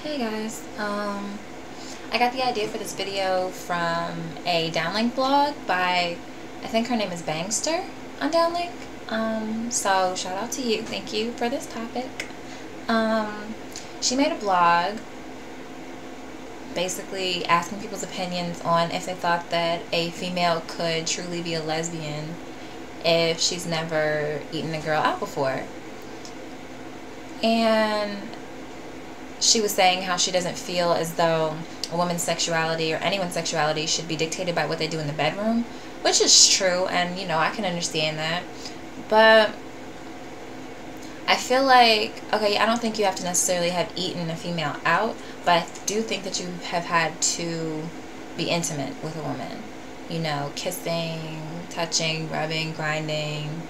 Hey guys, I got the idea for this video from a downlink blog by, I think her name is Bangster on downlink. So shout out to you, thank you for this topic. She made a blog basically asking people's opinions on if they thought that a female could truly be a lesbian if she's never eaten a girl out before. And she was saying how she doesn't feel as though a woman's sexuality or anyone's sexuality should be dictated by what they do in the bedroom, which is true, and you know, I can understand that. But I feel like, okay, I don't think you have to necessarily have eaten a female out, but I do think that you have had to be intimate with a woman. You know, kissing, touching, rubbing, grinding,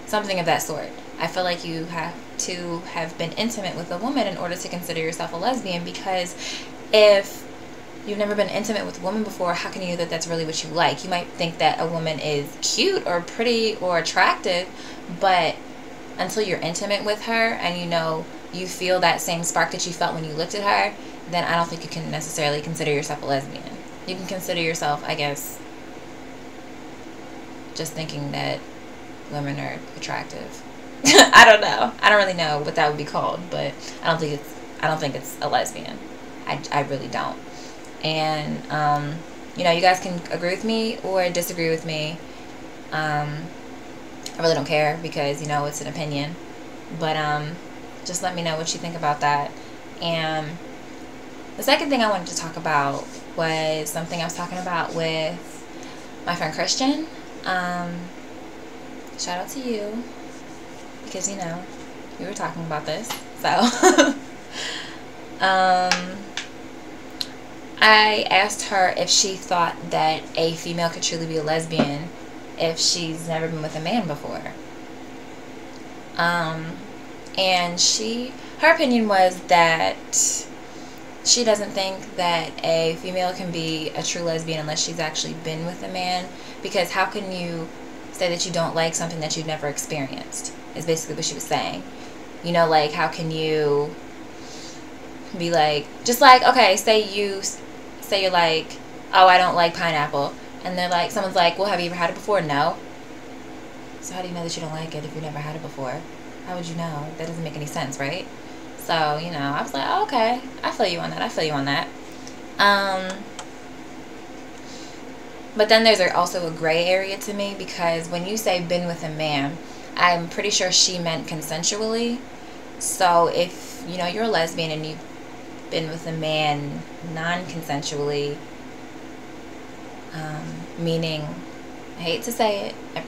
something of that sort. I feel like you have to have been intimate with a woman in order to consider yourself a lesbian, because if you've never been intimate with a woman before, how can you know that that's really what you like? You might think that a woman is cute or pretty or attractive, but until you're intimate with her and you know you feel that same spark that you felt when you looked at her, then I don't think you can necessarily consider yourself a lesbian. You can consider yourself, I guess, just thinking that women are attractive. I don't know. I don't really know what that would be called, but I don't think it's a lesbian. I really don't. And you know, you guys can agree with me or disagree with me. I really don't care, because you know, it's an opinion. But just let me know what you think about that. And the second thing I wanted to talk about was something I was talking about with my friend Christian. Shout out to you, because you know, we were talking about this. So I asked her if she thought that a female could truly be a lesbian if she's never been with a man before. And her opinion was that she doesn't think that a female can be a true lesbian unless she's actually been with a man, because how can you say that you don't like something that you've never experienced, is basically what she was saying. You know, like, how can you be like, just like, okay, say you're like, oh, I don't like pineapple, and they're like, someone's like, well, have you ever had it before? No. So how do you know that you don't like it if you've never had it before? How would you know? That doesn't make any sense, right? So, you know, I was like, oh, okay, I feel you on that. I feel you on that. But then there's also a gray area to me, because when you say been with a man, I'm pretty sure she meant consensually. So if, you know, you're a lesbian and you've been with a man non-consensually, meaning, I hate to say it, I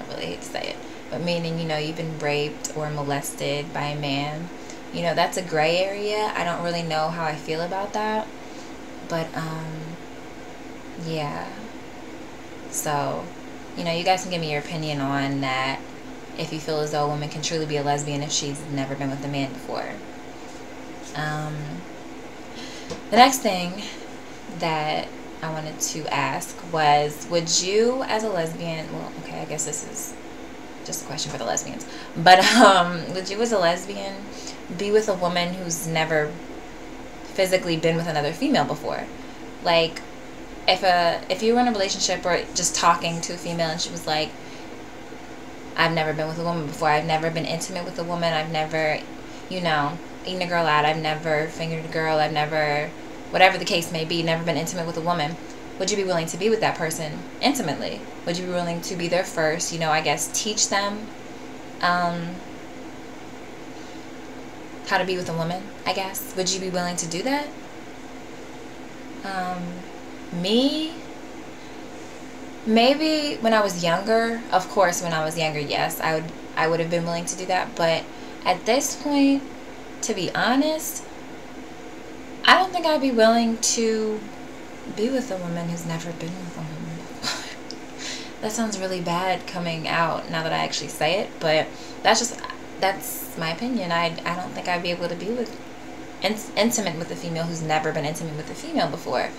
really hate to say it, but meaning, you know, you've been raped or molested by a man, you know, that's a gray area. I don't really know how I feel about that, but yeah. So, you know, you guys can give me your opinion on that, if you feel as though a woman can truly be a lesbian if she's never been with a man before. The next thing that I wanted to ask was, would you as a lesbian, well, okay, I guess this is just a question for the lesbians, but would you as a lesbian be with a woman who's never physically been with another female before? Like, if you were in a relationship or just talking to a female and she was like, I've never been with a woman before, I've never been intimate with a woman, I've never, you know, eaten a girl out, I've never fingered a girl, I've never, whatever the case may be, never been intimate with a woman, would you be willing to be with that person intimately? Would you be willing to be there first, you know, I guess teach them how to be with a woman, I guess? Would you be willing to do that? Me, maybe when I was younger, of course, when I was younger, yes, I would have been willing to do that. But at this point, to be honest, I don't think I'd be willing to be with a woman who's never been with a woman before. That sounds really bad coming out now that I actually say it, but that's my opinion. I don't think I'd be able to be intimate with a female who's never been intimate with a female before.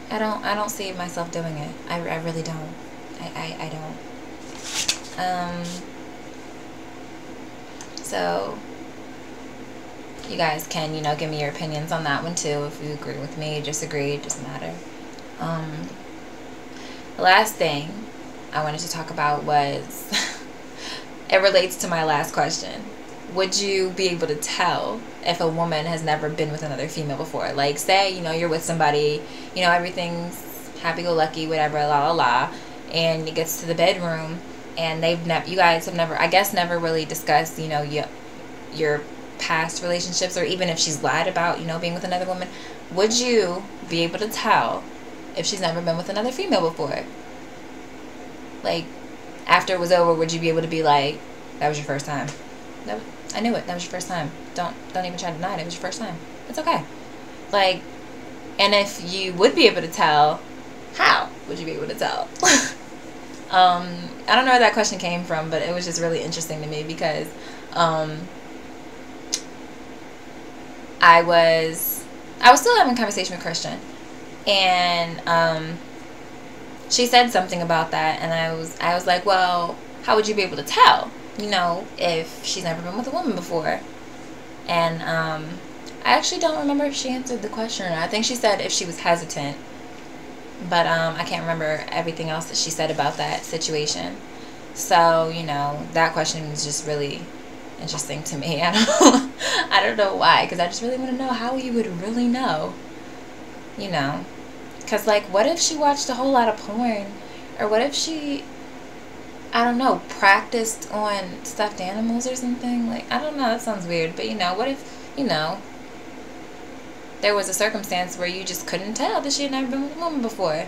I don't see myself doing it. I really don't. I don't. So you guys can, you know, give me your opinions on that one too. If you agree with me, disagree, it doesn't matter. The last thing I wanted to talk about was, it relates to my last question. Would you be able to tell if a woman has never been with another female before? Like, say, you know, you're with somebody, you know, everything's happy-go-lucky, whatever, la la la, and it gets to the bedroom, and you guys have never, I guess, never really discussed, you know, your past relationships, or even if she's lied about, you know, being with another woman. Would you be able to tell if she's never been with another female before? Like, after it was over, would you be able to be like, that was your first time? I knew it. That was your first time. Don't even try to deny it. It was your first time. It's okay. Like, and if you would be able to tell, how would you be able to tell? I don't know where that question came from, but it was just really interesting to me because I was still having a conversation with Christian, and she said something about that, and I was like, well, how would you be able to tell, you know, if she's never been with a woman before? And I actually don't remember if she answered the question or not. I think she said if she was hesitant, but I can't remember everything else that she said about that situation. So, you know, that question was just really interesting to me. I don't know why, because I just really want to know how you would really know, you know. Because, like, what if she watched a whole lot of porn? Or what if she, I don't know, practiced on stuffed animals or something? Like, I don't know, that sounds weird. But, you know, what if, you know, there was a circumstance where you just couldn't tell that she had never been with a woman before?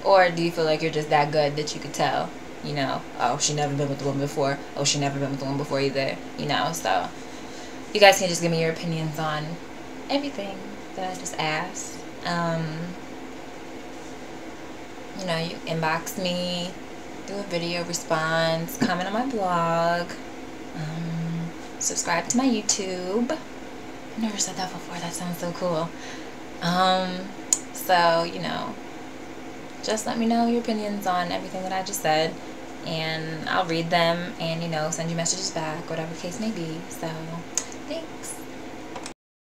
Or do you feel like you're just that good that you could tell? You know, oh, she never been with a woman before. Oh, she never been with a woman before either. You know, so you guys can just give me your opinions on everything that I just asked. You know, you inbox me, do a video response, comment on my blog, subscribe to my YouTube. I've never said that before. That sounds so cool. So, you know, just let me know your opinions on everything that I just said, and I'll read them and, you know, send you messages back, whatever the case may be. So, thanks.